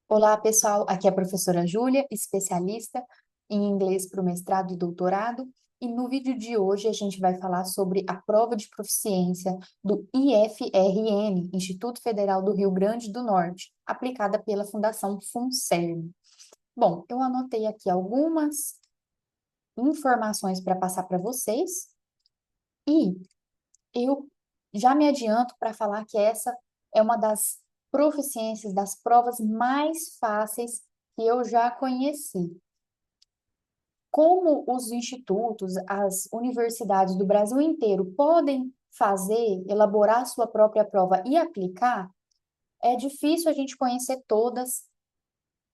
Olá, pessoal. Aqui é a professora Júlia, especialista em inglês para o mestrado e doutorado. E no vídeo de hoje a gente vai falar sobre a prova de proficiência do IFRN, Instituto Federal do Rio Grande do Norte, aplicada pela Fundação FUNCERN. Bom, eu anotei aqui algumas informações para passar para vocês e eu já me adianto para falar que essa é uma das proficiências, das provas mais fáceis que eu já conheci. Como os institutos, as universidades do Brasil inteiro podem fazer, elaborar sua própria prova e aplicar, é difícil a gente conhecer todas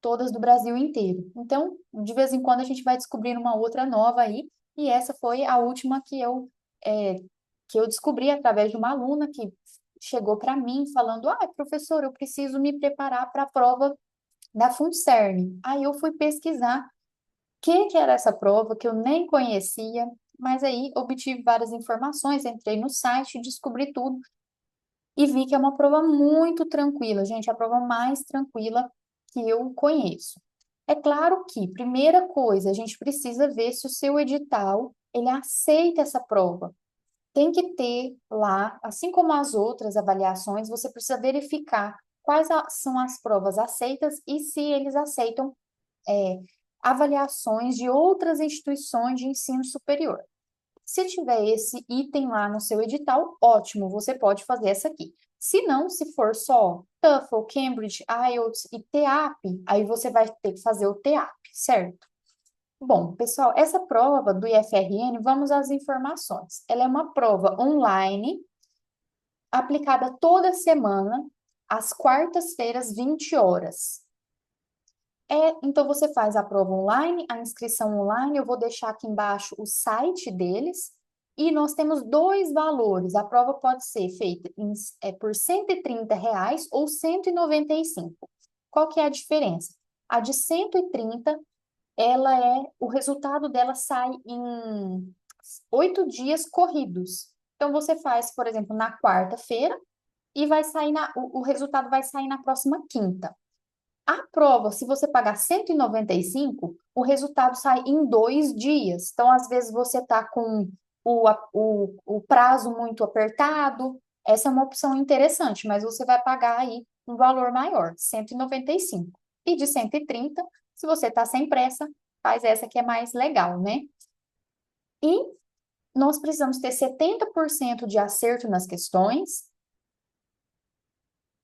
do Brasil inteiro. Então, de vez em quando a gente vai descobrindo uma outra nova aí, e essa foi a última que eu descobri através de uma aluna que chegou para mim falando: professor, eu preciso me preparar para a prova da FUNCERN. Aí eu fui pesquisar que era essa prova que eu nem conhecia, mas aí obtive várias informações, entrei no site, descobri tudo e vi que é uma prova muito tranquila, gente, é a prova mais tranquila que eu conheço. É claro que, primeira coisa, a gente precisa ver se o seu edital, ele aceita essa prova. Tem que ter lá, assim como as outras avaliações, você precisa verificar são as provas aceitas e se eles aceitam é, avaliações de outras instituições de ensino superior. Se tiver esse item lá no seu edital, ótimo, você pode fazer essa aqui. Se não, se for só TOEFL, Cambridge, IELTS e TEAP, aí você vai ter que fazer o TEAP, certo? Bom, pessoal, essa prova do IFRN, vamos às informações. Ela é uma prova online, aplicada toda semana, às quartas-feiras, 20 horas. Então você faz a prova online, a inscrição online, eu vou deixar aqui embaixo o site deles, e nós temos dois valores. A prova pode ser feita por R$ 130 ou 195. Qual que é a diferença? A de 130, o resultado dela sai em 8 dias corridos. Então você faz, por exemplo, na quarta-feira e o resultado vai sair na próxima quinta. A prova, se você pagar 195, o resultado sai em 2 dias. Então, às vezes, você está com o prazo muito apertado. Essa é uma opção interessante, mas você vai pagar aí um valor maior, 195. E de 130, se você está sem pressa, faz essa que é mais legal, né? E nós precisamos ter 70% de acerto nas questões.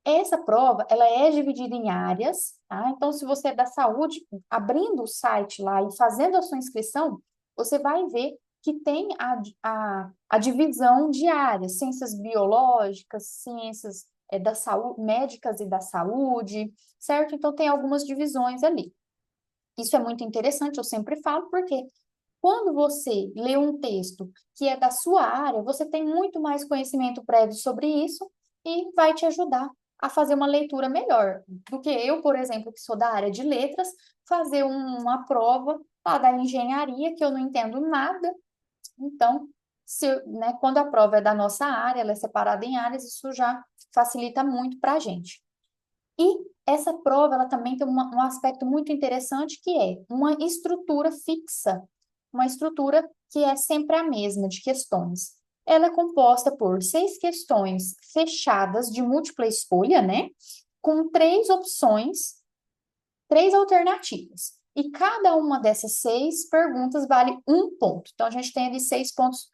Essa prova, ela é dividida em áreas, tá? Então, se você é da saúde, abrindo o site lá e fazendo a sua inscrição, você vai ver que tem a divisão de áreas, ciências biológicas, ciências da saúde, médicas e da saúde, certo? Então, tem algumas divisões ali. Isso é muito interessante, eu sempre falo, porque quando você lê um texto que é da sua área, você tem muito mais conhecimento prévio sobre isso e vai te ajudar a fazer uma leitura melhor do que eu, por exemplo, que sou da área de letras, fazer uma prova lá da engenharia que eu não entendo nada. Então, né, quando a prova é da nossa área, ela é separada em áreas, isso já facilita muito para a gente. E essa prova, ela também tem um aspecto muito interessante, que é uma estrutura fixa, uma estrutura que é sempre a mesma de questões. Ela é composta por 6 questões fechadas de múltipla escolha, né? Com 3 opções, 3 alternativas. E cada uma dessas 6 perguntas vale 1 ponto. Então, a gente tem ali 6 pontos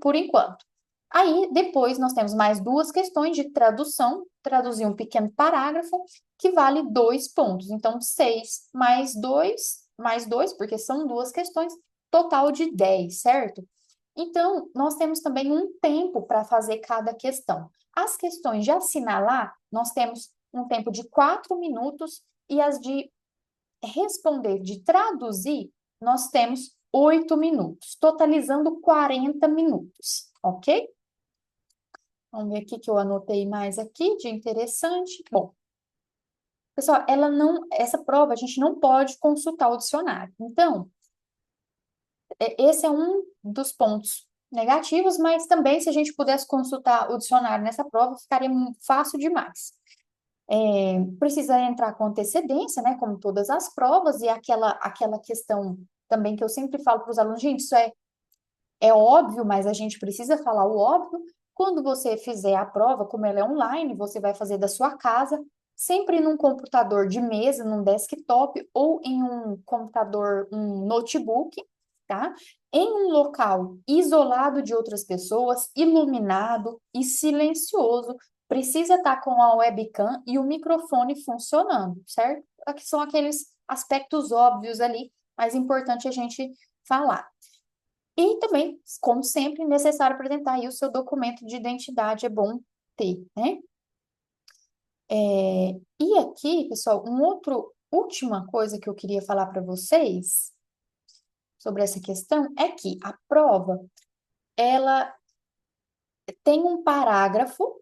por enquanto. Aí, depois, nós temos mais 2 questões de tradução, traduzir um pequeno parágrafo, que vale 2 pontos. Então, 6 mais 2, porque são 2 questões, total de 10, certo? Então, nós temos também um tempo para fazer cada questão. As questões de assinalar, nós temos um tempo de 4 minutos e as de responder, de traduzir, nós temos 8 minutos, totalizando 40 minutos, ok? Vamos ver o que eu anotei mais aqui de interessante. Bom, pessoal, essa prova a gente não pode consultar o dicionário. Então, esse é um dos pontos negativos, mas também se a gente pudesse consultar o dicionário nessa prova, ficaria fácil demais. Precisa entrar com antecedência, né, como todas as provas, e aquela questão também que eu sempre falo para os alunos, gente, isso é óbvio, mas a gente precisa falar o óbvio. Quando você fizer a prova, como ela é online, você vai fazer da sua casa, sempre num computador de mesa, num desktop ou em um computador, um notebook, tá? Em um local isolado de outras pessoas, iluminado e silencioso. Precisa estar com a webcam e o microfone funcionando, certo? Aqui são aqueles aspectos óbvios ali, mas importante a gente falar. E também, como sempre, é necessário apresentar aí o seu documento de identidade, é bom ter, né? E aqui, pessoal, última coisa que eu queria falar para vocês sobre essa questão é que a prova, ela tem um parágrafo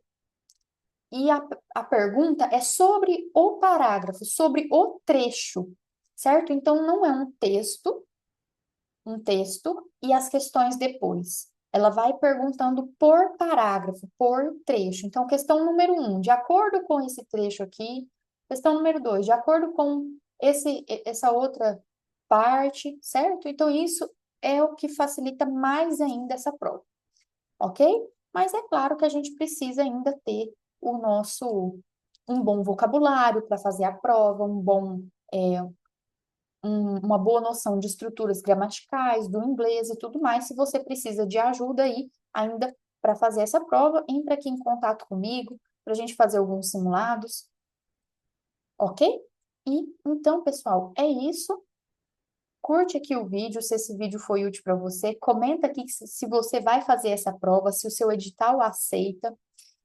e a pergunta é sobre o parágrafo, sobre o trecho, certo? Então, não é um texto e as questões depois. Ela vai perguntando por parágrafo, por trecho. Então, questão número 1, de acordo com esse trecho aqui. Questão número 2, de acordo com essa outra parte, certo? Então, isso é o que facilita mais ainda essa prova, ok? Mas é claro que a gente precisa ainda ter um bom vocabulário para fazer a prova, uma boa noção de estruturas gramaticais, do inglês e tudo mais. Se você precisa de ajuda aí ainda para fazer essa prova, entre aqui em contato comigo para a gente fazer alguns simulados, ok? E então, pessoal, é isso. Curte aqui o vídeo, se esse vídeo foi útil para você. Comenta aqui se você vai fazer essa prova, se o seu edital aceita.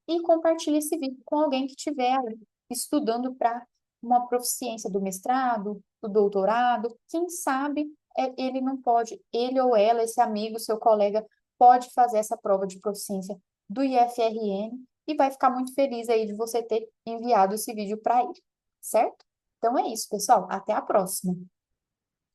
E compartilhe esse vídeo com alguém que estiver aí estudando para uma proficiência do mestrado, do doutorado. Quem sabe ele não pode, ele ou ela, esse amigo, seu colega, pode fazer essa prova de proficiência do IFRN e vai ficar muito feliz aí de você ter enviado esse vídeo para ele, certo? Então é isso, pessoal. Até a próxima.